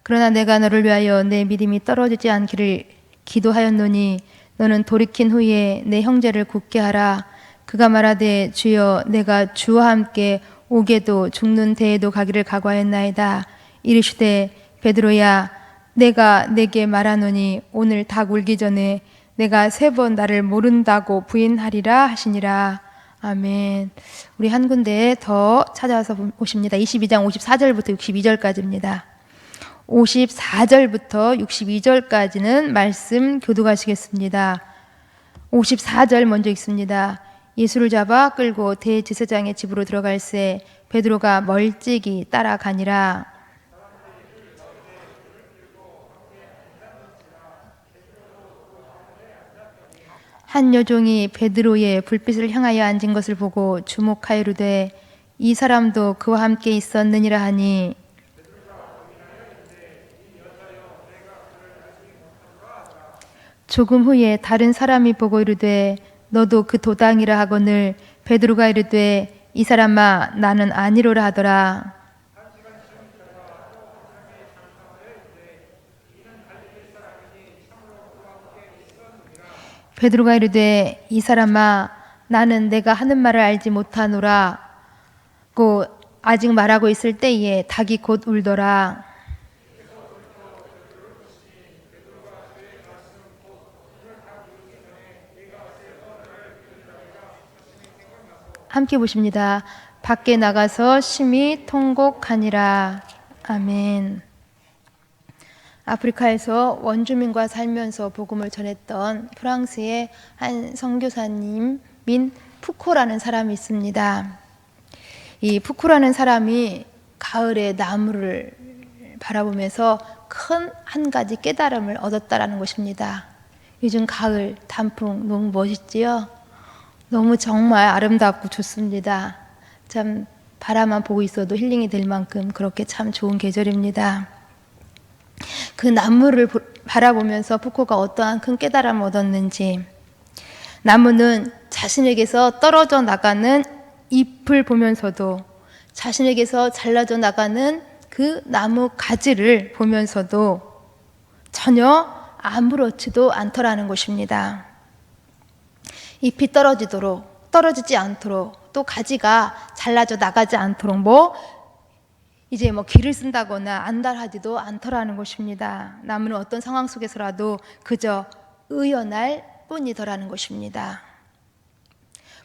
그러나 내가 너를 위하여 내 믿음이 떨어지지 않기를 기도하였노니 너는 돌이킨 후에 내 형제를 굳게 하라. 그가 말하되 주여 내가 주와 함께 옥에도 죽는 데에도 가기를 각오하였나이다. 이르시되 베드로야 내가 내게 말하노니 오늘 닭 울기 전에 내가 3번 나를 모른다고 부인하리라 하시니라. 아멘. 우리 한 군데 더 찾아와서 보십니다. 22장 54절부터 62절까지입니다. 54절부터 62절까지는 말씀 교독하시겠습니다. 54절 먼저 읽습니다. 예수를 잡아 끌고 대제사장의 집으로 들어갈새 베드로가 멀찍이 따라가니라. 한 여종이 베드로의 불빛을 향하여 앉은 것을 보고 주목하여르되 이 사람도 그와 함께 있었느니라 하니 조금 후에 다른 사람이 보고 이르되 너도 그 도당이라 하거늘 베드로가 이르되 이 사람아 나는 아니로라 하더라. 베드로가 이르되 이 사람아 나는 내가 하는 말을 알지 못하노라 고 아직 말하고 있을 때에 닭이 곧 울더라. 함께 보십니다. 밖에 나가서 심히 통곡하니라. 아멘. 아프리카에서 원주민과 살면서 복음을 전했던 프랑스의 한 선교사님 민 푸코라는 사람이 있습니다. 이 푸코라는 사람이 가을에 나무를 바라보면서 큰 한 가지 깨달음을 얻었다라는 것입니다. 요즘 가을 단풍 너무 멋있지요? 너무 정말 아름답고 좋습니다. 참 바라만 보고 있어도 힐링이 될 만큼 그렇게 참 좋은 계절입니다. 그 나무를 바라보면서 푸코가 어떠한 큰 깨달음을 얻었는지, 나무는 자신에게서 떨어져 나가는 잎을 보면서도 자신에게서 잘라져 나가는 그 나무 가지를 보면서도 전혀 아무렇지도 않더라는 것입니다. 잎이 떨어지지 않도록 또 가지가 잘라져 나가지 않도록 이제 길을 쓴다거나 안달하지도 않더라는 것입니다. 나무는 어떤 상황 속에서라도 그저 의연할 뿐이더라는 것입니다.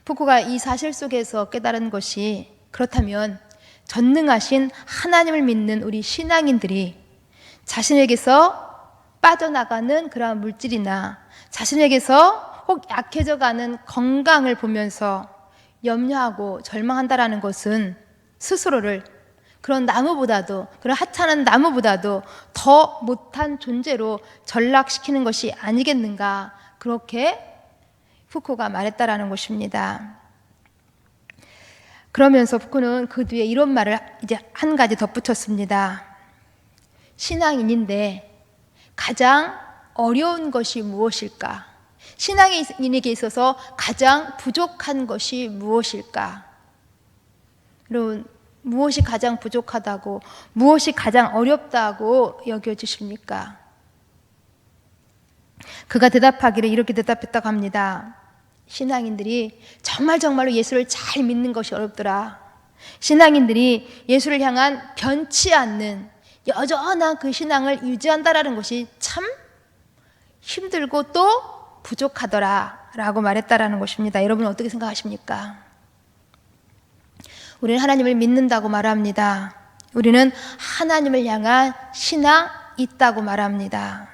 푸코가 이 사실 속에서 깨달은 것이, 그렇다면 전능하신 하나님을 믿는 우리 신앙인들이 자신에게서 빠져나가는 그러한 물질이나 자신에게서 혹 약해져가는 건강을 보면서 염려하고 절망한다라는 것은 스스로를 그런 나무보다도, 그런 하찮은 나무보다도 더 못한 존재로 전락시키는 것이 아니겠는가, 그렇게 푸코가 말했다라는 것입니다. 그러면서 푸코는 그 뒤에 이런 말을 이제 한 가지 덧붙였습니다. 신앙인인데 가장 어려운 것이 무엇일까? 신앙인에게 있어서 가장 부족한 것이 무엇일까? 여러분, 무엇이 가장 부족하다고, 무엇이 가장 어렵다고 여겨지십니까? 그가 대답하기를 이렇게 대답했다고 합니다. 신앙인들이 정말로 예수를 잘 믿는 것이 어렵더라. 신앙인들이 예수를 향한 변치 않는 여전한 그 신앙을 유지한다라는 것이 참 힘들고 또 부족하더라 라고 말했다라는 것입니다. 여러분 어떻게 생각하십니까? 우리는 하나님을 믿는다고 말합니다. 우리는 하나님을 향한 신앙이 있다고 말합니다.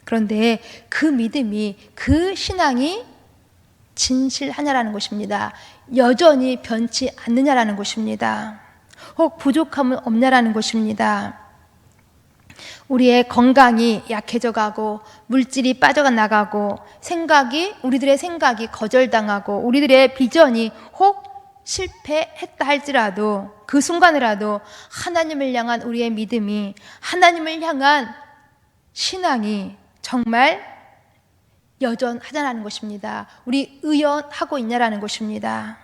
그런데 그 믿음이, 그 신앙이 진실하냐라는 것입니다. 여전히 변치 않느냐라는 것입니다. 혹 부족함은 없냐라는 것입니다. 우리의 건강이 약해져 가고 물질이 빠져 나가고 우리들의 생각이 거절당하고 우리들의 비전이 혹 실패했다 할지라도 그 순간이라도 하나님을 향한 우리의 믿음이, 하나님을 향한 신앙이 정말 여전하다는 것입니다. 우리 의연하고 있냐라는 것입니다.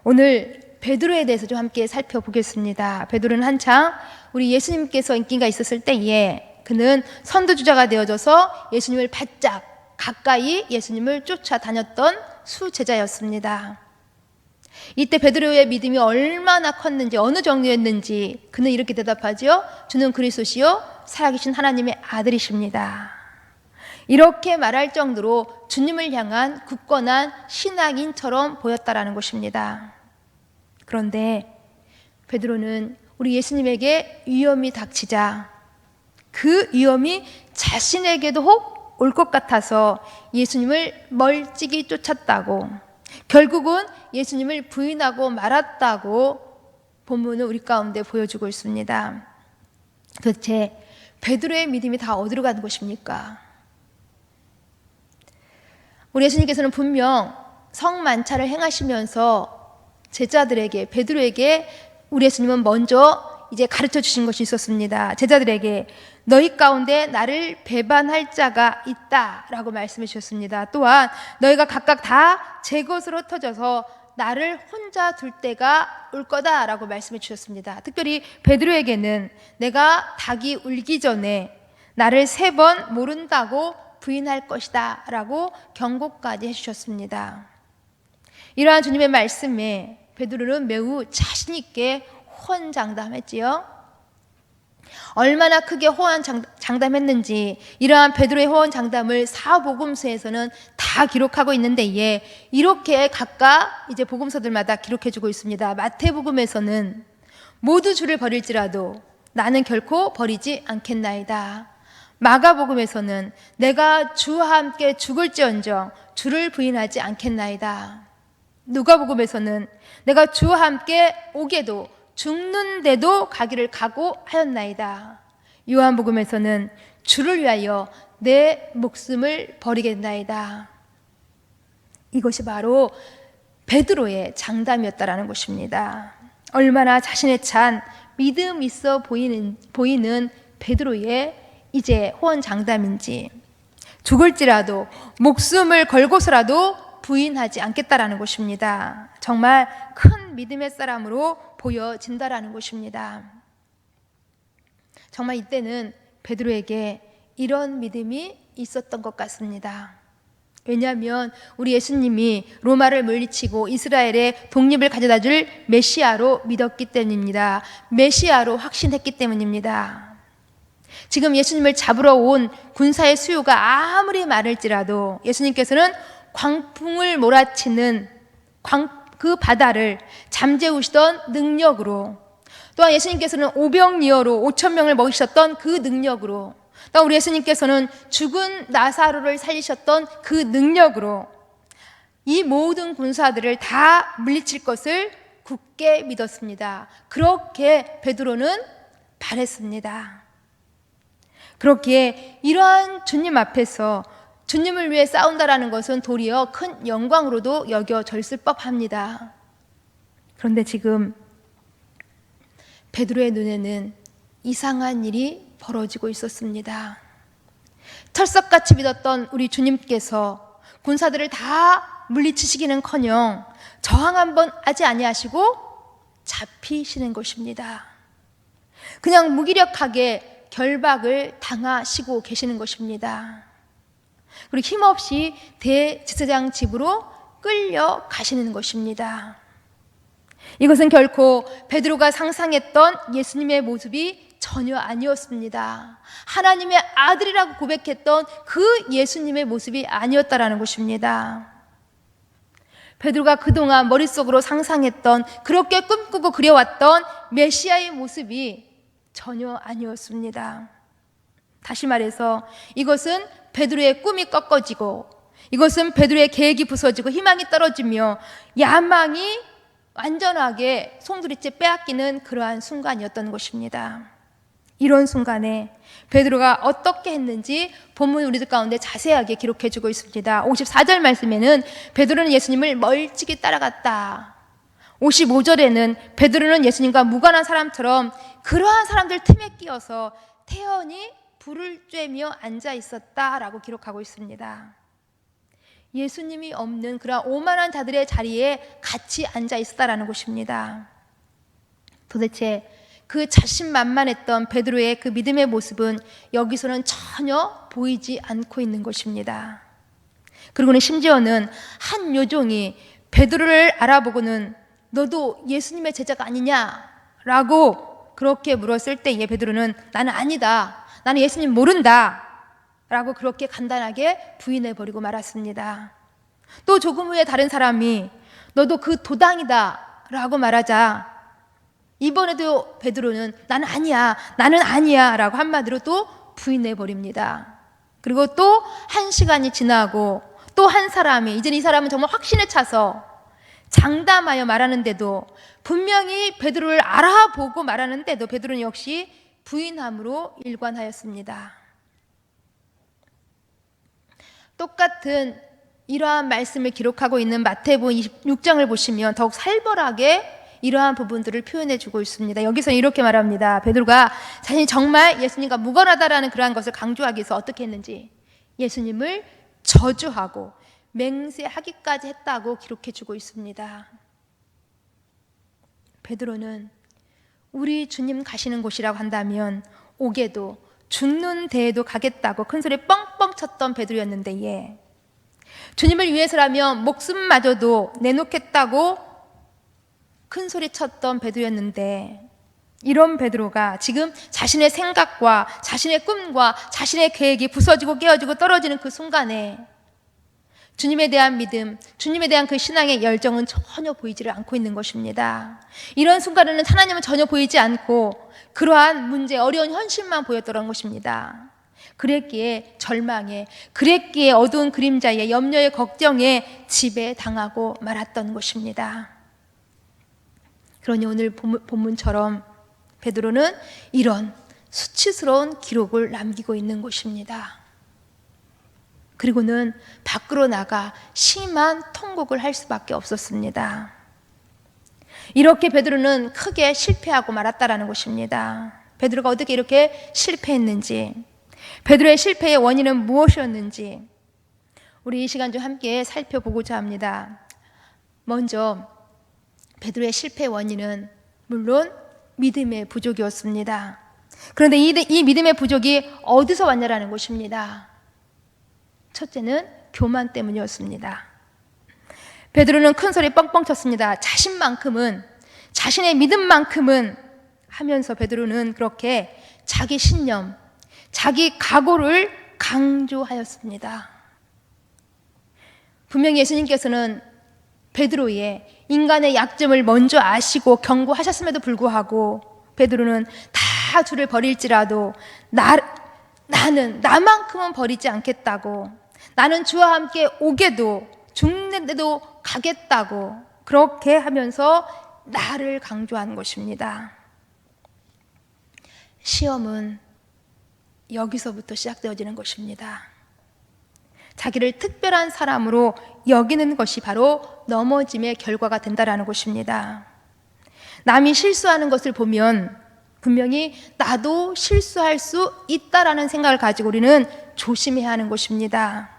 오늘 베드로에 대해서 좀 함께 살펴보겠습니다. 베드로는 한창 우리 예수님께서 인기가 있었을 때에 그는 선두주자가 되어져서 예수님을 바짝 가까이 예수님을 쫓아다녔던 수제자였습니다. 이때 베드로의 믿음이 얼마나 컸는지, 어느 정도였는지 그는 이렇게 대답하죠. 주는 그리스도시요 살아계신 하나님의 아들이십니다. 이렇게 말할 정도로 주님을 향한 굳건한 신앙인처럼 보였다라는 것입니다. 그런데 베드로는 우리 예수님에게 위험이 닥치자 그 위험이 자신에게도 혹 올 것 같아서 예수님을 멀찍이 쫓았다고, 결국은 예수님을 부인하고 말았다고 본문은 우리 가운데 보여주고 있습니다. 도대체 베드로의 믿음이 다 어디로 가는 것입니까? 우리 예수님께서는 분명 성만찬을 행하시면서 제자들에게, 베드로에게 우리 예수님은 먼저 이제 가르쳐 주신 것이 있었습니다. 제자들에게 너희 가운데 나를 배반할 자가 있다라고 말씀해 주셨습니다. 또한 너희가 각각 다 제 것으로 흩어져서 나를 혼자 둘 때가 올 거다라고 말씀해 주셨습니다. 특별히 베드로에게는 내가 닭이 울기 전에 나를 3번 모른다고 부인할 것이다 라고 경고까지 해주셨습니다. 이러한 주님의 말씀에 베드로는 매우 자신 있게 호언장담했지요. 얼마나 크게 호언장담했는지 이러한 베드로의 호언장담을 사복음서에서는 다 기록하고 있는데 이렇게 각각 이제 복음서들마다 기록해주고 있습니다. 마태복음에서는 모두 주를 버릴지라도 나는 결코 버리지 않겠나이다. 마가복음에서는 내가 주와 함께 죽을지언정 주를 부인하지 않겠나이다. 누가복음에서는 내가 주와 함께 오게도 죽는데도 가기를 각오하였나이다. 요한복음에서는 주를 위하여 내 목숨을 버리겠나이다. 이것이 바로 베드로의 장담이었다라는 것입니다. 얼마나 자신에 찬 믿음 있어 보이는 베드로의 이제 호언장담인지, 죽을지라도 목숨을 걸고서라도 부인하지 않겠다라는 것입니다. 정말 큰 믿음의 사람으로 보여진다라는 것입니다. 정말 이때는 베드로에게 이런 믿음이 있었던 것 같습니다. 왜냐하면 우리 예수님이 로마를 물리치고 이스라엘의 독립을 가져다 줄 메시아로 믿었기 때문입니다. 메시아로 확신했기 때문입니다. 지금 예수님을 잡으러 온 군사의 수요가 아무리 많을지라도 예수님께서는 광풍을 몰아치는 그 바다를 잠재우시던 능력으로, 또한 예수님께서는 오병이어로 5,000명을 먹이셨던 그 능력으로, 또 우리 예수님께서는 죽은 나사로를 살리셨던 그 능력으로 이 모든 군사들을 다 물리칠 것을 굳게 믿었습니다. 그렇게 베드로는 바랬습니다. 그렇기에 이러한 주님 앞에서 주님을 위해 싸운다라는 것은 도리어 큰 영광으로도 여겨졌을 법합니다. 그런데 지금 베드로의 눈에는 이상한 일이 벌어지고 있었습니다. 철석같이 믿었던 우리 주님께서 군사들을 다 물리치시기는커녕 저항 한번 하지 아니하시고 잡히시는 것입니다. 그냥 무기력하게 결박을 당하시고 계시는 것입니다. 그리고 힘없이 대제사장 집으로 끌려가시는 것입니다. 이것은 결코 베드로가 상상했던 예수님의 모습이 전혀 아니었습니다. 하나님의 아들이라고 고백했던 그 예수님의 모습이 아니었다라는 것입니다. 베드로가 그동안 머릿속으로 상상했던, 그렇게 꿈꾸고 그려왔던 메시아의 모습이 전혀 아니었습니다. 다시 말해서 이것은 베드로의 꿈이 꺾어지고, 이것은 베드로의 계획이 부서지고 희망이 떨어지며 야망이 완전하게 송두리째 빼앗기는 그러한 순간이었던 것입니다. 이런 순간에 베드로가 어떻게 했는지 본문 우리들 가운데 자세하게 기록해주고 있습니다. 54절 말씀에는 베드로는 예수님을 멀찍이 따라갔다. 55절에는 베드로는 예수님과 무관한 사람처럼 그러한 사람들 틈에 끼어서 태연히 불을 쬐며 앉아 있었다라고 기록하고 있습니다. 예수님이 없는 그런 오만한 자들의 자리에 같이 앉아 있었다라는 것입니다. 도대체 그 자신만만했던 베드로의 그 믿음의 모습은 여기서는 전혀 보이지 않고 있는 것입니다. 그리고는 심지어는 한 요종이 베드로를 알아보고는 너도 예수님의 제자가 아니냐라고 그렇게 물었을 때에 베드로는 나는 아니다, 나는 예수님 모른다 라고 그렇게 간단하게 부인해버리고 말았습니다. 또 조금 후에 다른 사람이 너도 그 도당이다 라고 말하자 이번에도 베드로는 나는 아니야 라고 한마디로 또 부인해버립니다. 그리고 또 한 시간이 지나고 또 한 사람이, 이제 이 사람은 정말 확신에 차서 장담하여 말하는데도, 분명히 베드로를 알아보고 말하는데도 베드로는 역시 부인함으로 일관하였습니다. 똑같은 이러한 말씀을 기록하고 있는 마태복음 26장을 보시면 더욱 살벌하게 이러한 부분들을 표현해 주고 있습니다. 여기서 이렇게 말합니다. 베드로가 자신이 정말 예수님과 무관하다라는 그러한 것을 강조하기 위해서 어떻게 했는지 예수님을 저주하고 맹세하기까지 했다고 기록해 주고 있습니다. 베드로는 우리 주님 가시는 곳이라고 한다면 옥에도 죽는 데에도 가겠다고 큰소리 뻥뻥 쳤던 베드로였는데, 주님을 위해서라면 목숨마저도 내놓겠다고 큰소리 쳤던 베드로였는데, 이런 베드로가 지금 자신의 생각과 자신의 꿈과 자신의 계획이 부서지고 깨어지고 떨어지는 그 순간에 주님에 대한 믿음, 주님에 대한 그 신앙의 열정은 전혀 보이지를 않고 있는 것입니다. 이런 순간에는 하나님은 전혀 보이지 않고 그러한 문제, 어려운 현실만 보였던 것입니다. 그랬기에 절망에, 그랬기에 어두운 그림자에, 염려에, 걱정에 지배당하고 말았던 것입니다. 그러니 오늘 본문처럼 베드로는 이런 수치스러운 기록을 남기고 있는 것입니다. 그리고는 밖으로 나가 심한 통곡을 할 수밖에 없었습니다. 이렇게 베드로는 크게 실패하고 말았다라는 것입니다. 베드로가 어떻게 이렇게 실패했는지, 베드로의 실패의 원인은 무엇이었는지 우리 이 시간 좀 함께 살펴보고자 합니다. 먼저 베드로의 실패의 원인은 물론 믿음의 부족이었습니다. 그런데 이 믿음의 부족이 어디서 왔냐라는 것입니다. 첫째는 교만 때문이었습니다. 베드로는 큰 소리 뻥뻥 쳤습니다. 자신만큼은, 자신의 믿음만큼은 하면서 베드로는 그렇게 자기 신념, 자기 각오를 강조하였습니다. 분명히 예수님께서는 베드로의 인간의 약점을 먼저 아시고 경고하셨음에도 불구하고 베드로는 다 주를 버릴지라도 나는 나만큼은 버리지 않겠다고, 나는 주와 함께 오게도 죽는데도 가겠다고 그렇게 하면서 나를 강조한 것입니다. 시험은 여기서부터 시작되어지는 것입니다. 자기를 특별한 사람으로 여기는 것이 바로 넘어짐의 결과가 된다라는 것입니다. 남이 실수하는 것을 보면 분명히 나도 실수할 수 있다라는 생각을 가지고 우리는 조심해야 하는 것입니다.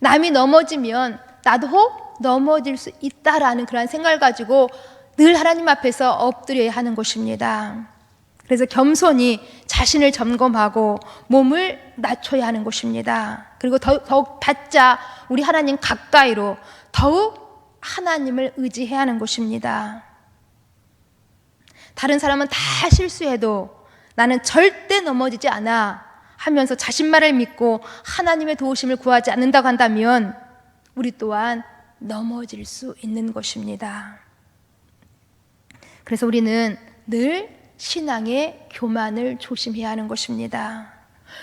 남이 넘어지면 나도 넘어질 수 있다라는 그런 생각을 가지고 늘 하나님 앞에서 엎드려야 하는 것입니다. 그래서 겸손히 자신을 점검하고 몸을 낮춰야 하는 것입니다. 그리고 더욱 바짝 우리 하나님 가까이로 더욱 하나님을 의지해야 하는 것입니다. 다른 사람은 다 실수해도 나는 절대 넘어지지 않아 하면서 자신만을 믿고 하나님의 도우심을 구하지 않는다고 한다면 우리 또한 넘어질 수 있는 것입니다. 그래서 우리는 늘 신앙의 교만을 조심해야 하는 것입니다.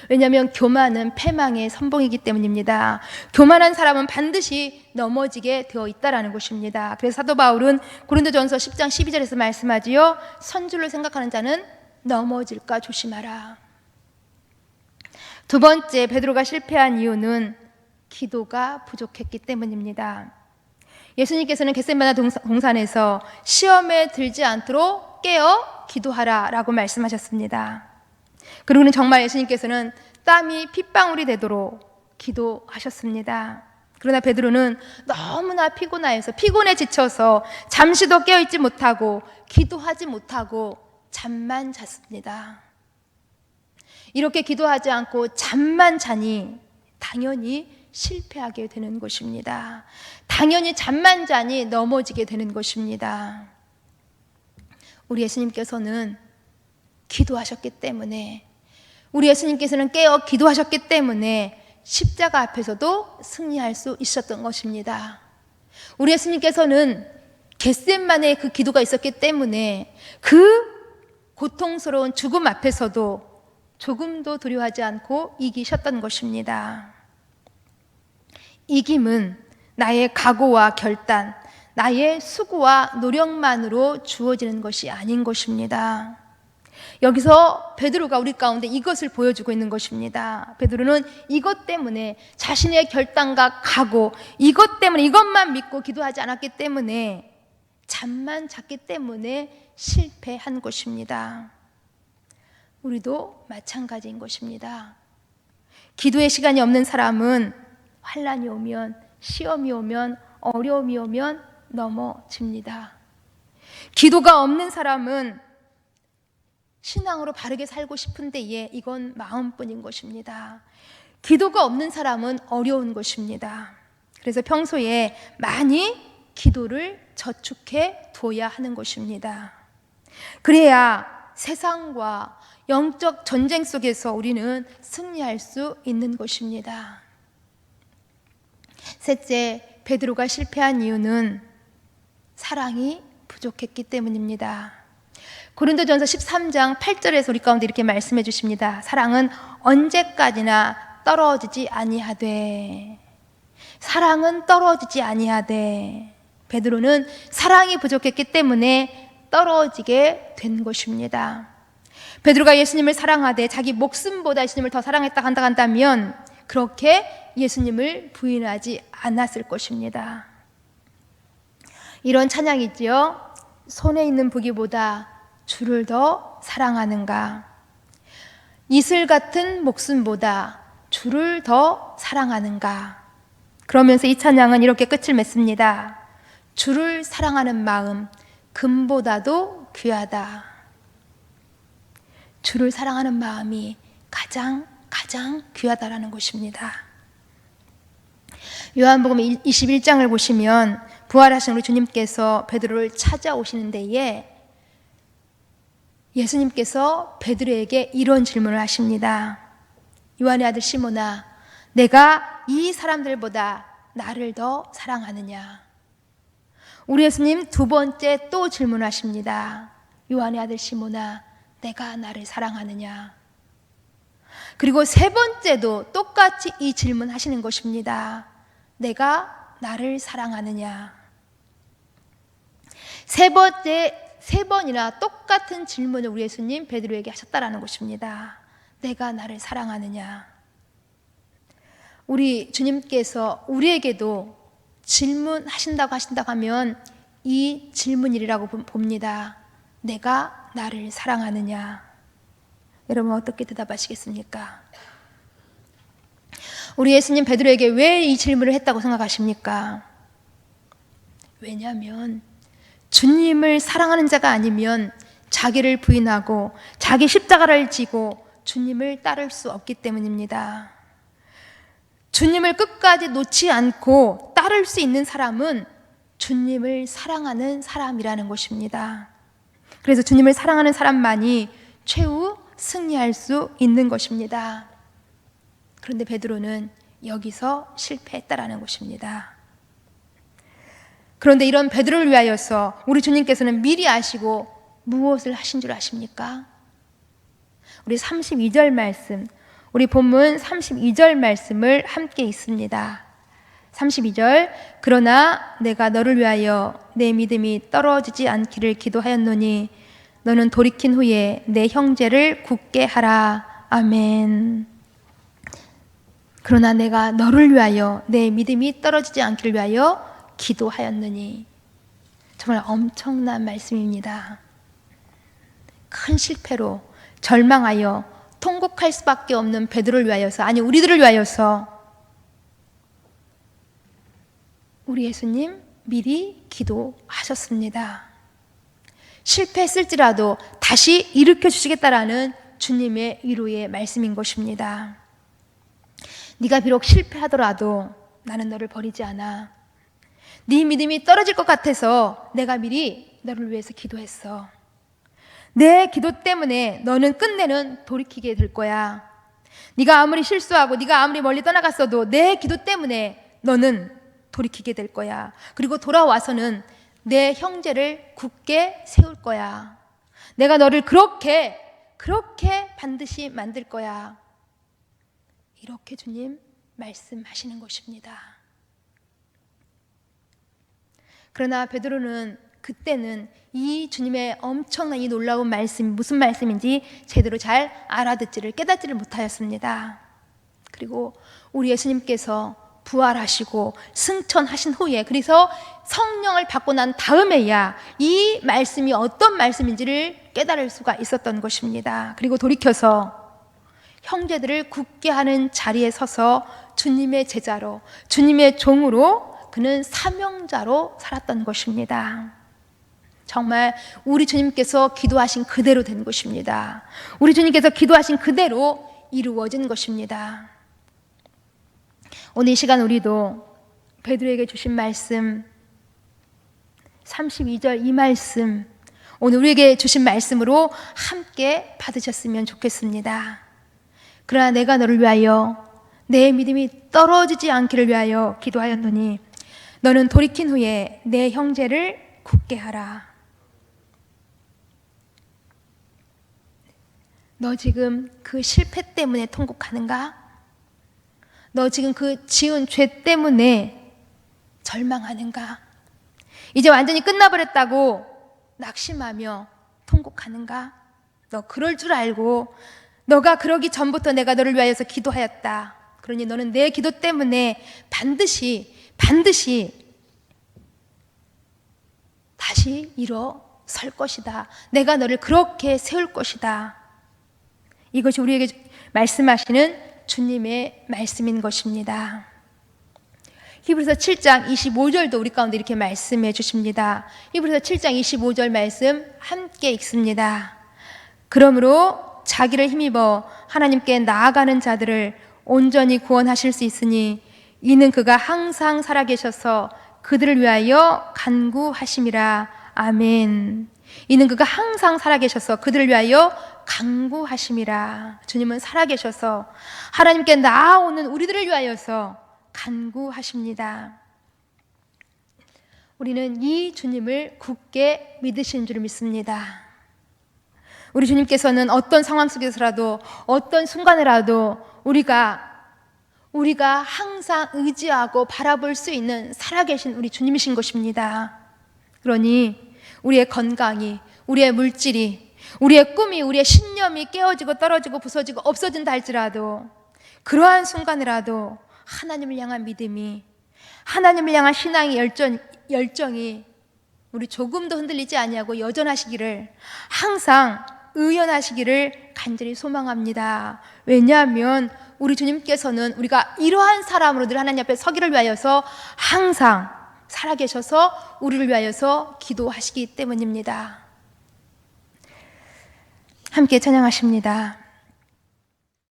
왜냐하면 교만은 패망의 선봉이기 때문입니다. 교만한 사람은 반드시 넘어지게 되어 있다라는 것입니다. 그래서 사도 바울은 고린도전서 10장 12절에서 말씀하지요. 선줄을 생각하는 자는 넘어질까 조심하라. 두 번째, 베드로가 실패한 이유는 기도가 부족했기 때문입니다. 예수님께서는 겟세마네 동산에서 시험에 들지 않도록 깨어 기도하라 라고 말씀하셨습니다. 그리고는 정말 예수님께서는 땀이 핏방울이 되도록 기도하셨습니다. 그러나 베드로는 너무나 피곤해 지쳐서 잠시도 깨어있지 못하고 기도하지 못하고 잠만 잤습니다. 이렇게 기도하지 않고 잠만 자니 당연히 실패하게 되는 것입니다. 당연히 잠만 자니 넘어지게 되는 것입니다. 우리 예수님께서는 기도하셨기 때문에, 우리 예수님께서는 깨어 기도하셨기 때문에 십자가 앞에서도 승리할 수 있었던 것입니다. 우리 예수님께서는 겟세마네의 그 기도가 있었기 때문에 그 고통스러운 죽음 앞에서도 조금도 두려워하지 않고 이기셨던 것입니다. 이김은 나의 각오와 결단, 나의 수고와 노력만으로 주어지는 것이 아닌 것입니다. 여기서 베드로가 우리 가운데 이것을 보여주고 있는 것입니다. 베드로는 이것 때문에 자신의 결단과 각오, 이것 때문에 이것만 믿고 기도하지 않았기 때문에, 잠만 잤기 때문에 실패한 것입니다. 우리도 마찬가지인 것입니다. 기도의 시간이 없는 사람은 환난이 오면, 시험이 오면, 어려움이 오면 넘어집니다. 기도가 없는 사람은 신앙으로 바르게 살고 싶은 데에 이건 마음뿐인 것입니다. 기도가 없는 사람은 어려운 것입니다. 그래서 평소에 많이 기도를 저축해 둬야 하는 것입니다. 그래야 세상과 영적 전쟁 속에서 우리는 승리할 수 있는 것입니다. 셋째, 베드로가 실패한 이유는 사랑이 부족했기 때문입니다. 고린도전서 13장 8절에서 우리 가운데 이렇게 말씀해 주십니다. 사랑은 언제까지나 떨어지지 아니하되. 사랑은 떨어지지 아니하되. 베드로는 사랑이 부족했기 때문에 떨어지게 된 것입니다. 베드로가 예수님을 사랑하되 자기 목숨보다 예수님을 더 사랑했다 한다면 그렇게 예수님을 부인하지 않았을 것입니다. 이런 찬양이지요. 손에 있는 부기보다 주를 더 사랑하는가? 이슬 같은 목숨보다 주를 더 사랑하는가? 그러면서 이 찬양은 이렇게 끝을 맺습니다. 주를 사랑하는 마음 금보다도 귀하다. 주를 사랑하는 마음이 가장 귀하다라는 것입니다. 요한복음 21장을 보시면 부활하신 우리 주님께서 베드로를 찾아오시는 데에 예수님께서 베드로에게 이런 질문을 하십니다. 요한의 아들 시몬아, 내가 이 사람들보다 나를 더 사랑하느냐? 우리 예수님 두 번째 또 질문하십니다. 요한의 아들 시몬아, 내가 나를 사랑하느냐? 그리고 세 번째도 똑같이 이 질문하시는 것입니다. 내가 나를 사랑하느냐? 세 번이나 똑같은 질문을 우리 예수님 베드로에게 하셨다라는 것입니다. 내가 나를 사랑하느냐? 우리 주님께서 우리에게도 질문하신다고 하면 이 질문이라고 봅니다. 내가 나를 사랑하느냐? 여러분 어떻게 대답하시겠습니까? 우리 예수님 베드로에게 왜 이 질문을 했다고 생각하십니까? 왜냐하면 주님을 사랑하는 자가 아니면 자기를 부인하고 자기 십자가를 지고 주님을 따를 수 없기 때문입니다. 주님을 끝까지 놓지 않고 따를 수 있는 사람은 주님을 사랑하는 사람이라는 것입니다. 그래서 주님을 사랑하는 사람만이 최후 승리할 수 있는 것입니다. 그런데 베드로는 여기서 실패했다라는 것입니다. 그런데 이런 베드로를 위하여서 우리 주님께서는 미리 아시고 무엇을 하신 줄 아십니까? 우리 32절 말씀, 우리 본문 32절 말씀을 함께 읽습니다. 32절, 그러나 내가 너를 위하여 내 믿음이 떨어지지 않기를 기도하였노니 너는 돌이킨 후에 내 형제를 굳게 하라. 아멘. 그러나 내가 너를 위하여 내 믿음이 떨어지지 않기를 위하여 기도하였느니. 정말 엄청난 말씀입니다. 큰 실패로 절망하여 통곡할 수밖에 없는 베드로를 위하여서, 아니 우리들을 위하여서 우리 예수님 미리 기도하셨습니다. 실패했을지라도 다시 일으켜 주시겠다라는 주님의 위로의 말씀인 것입니다. 네가 비록 실패하더라도 나는 너를 버리지 않아. 네 믿음이 떨어질 것 같아서 내가 미리 너를 위해서 기도했어. 내 기도 때문에 너는 끝내는 돌이키게 될 거야. 네가 아무리 실수하고 네가 아무리 멀리 떠나갔어도 내 기도 때문에 너는 돌이키게 될 거야. 그리고 돌아와서는 내 형제를 굳게 세울 거야. 내가 너를 그렇게 반드시 만들 거야. 이렇게 주님 말씀하시는 것입니다. 그러나 베드로는 그때는 이 주님의 엄청난 이 놀라운 말씀이 무슨 말씀인지 제대로 잘 알아듣지를 깨닫지를 못하였습니다. 그리고 우리 예수님께서 부활하시고 승천하신 후에, 그래서 성령을 받고 난 다음에야 이 말씀이 어떤 말씀인지를 깨달을 수가 있었던 것입니다. 그리고 돌이켜서 형제들을 굳게 하는 자리에 서서 주님의 제자로, 주님의 종으로 그는 사명자로 살았던 것입니다. 정말 우리 주님께서 기도하신 그대로 된 것입니다. 우리 주님께서 기도하신 그대로 이루어진 것입니다. 오늘 이 시간 우리도 베드로에게 주신 말씀 32절 이 말씀, 오늘 우리에게 주신 말씀으로 함께 받으셨으면 좋겠습니다. 그러나 내가 너를 위하여 내 믿음이 떨어지지 않기를 위하여 기도하였노니 너는 돌이킨 후에 내 형제를 굳게 하라. 너 지금 그 실패 때문에 통곡하는가? 너 지금 그 지은 죄 때문에 절망하는가? 이제 완전히 끝나버렸다고 낙심하며 통곡하는가? 너 그럴 줄 알고 너가 그러기 전부터 내가 너를 위하여서 기도하였다. 그러니 너는 내 기도 때문에 반드시 다시 일어설 것이다. 내가 너를 그렇게 세울 것이다. 이것이 우리에게 말씀하시는 주님의 말씀인 것입니다. 히브리서 7장 25절도 우리 가운데 이렇게 말씀해 주십니다. 히브리서 7장 25절 말씀 함께 읽습니다. 그러므로 자기를 힘입어 하나님께 나아가는 자들을 온전히 구원하실 수 있으니 이는 그가 항상 살아계셔서 그들을 위하여 간구하심이라. 아멘. 이는 그가 항상 살아계셔서 그들을 위하여 간구하심이라. 주님은 살아계셔서 하나님께 나아오는 우리들을 위하여서 간구하십니다. 우리는 이 주님을 굳게 믿으신 줄 믿습니다. 우리 주님께서는 어떤 상황 속에서라도 어떤 순간에라도 우리가 항상 의지하고 바라볼 수 있는 살아계신 우리 주님이신 것입니다. 그러니 우리의 건강이, 우리의 물질이, 우리의 꿈이, 우리의 신념이 깨어지고 떨어지고 부서지고 없어진다 할지라도 그러한 순간이라도 하나님을 향한 믿음이, 하나님을 향한 신앙의 열정이 우리 조금도 흔들리지 아니하고 여전하시기를, 항상 의연하시기를 간절히 소망합니다. 왜냐하면 우리 주님께서는 우리가 이러한 사람으로 늘 하나님 앞에 서기를 위하여서 항상 살아계셔서 우리를 위하여서 기도하시기 때문입니다. 함께 찬양하십니다.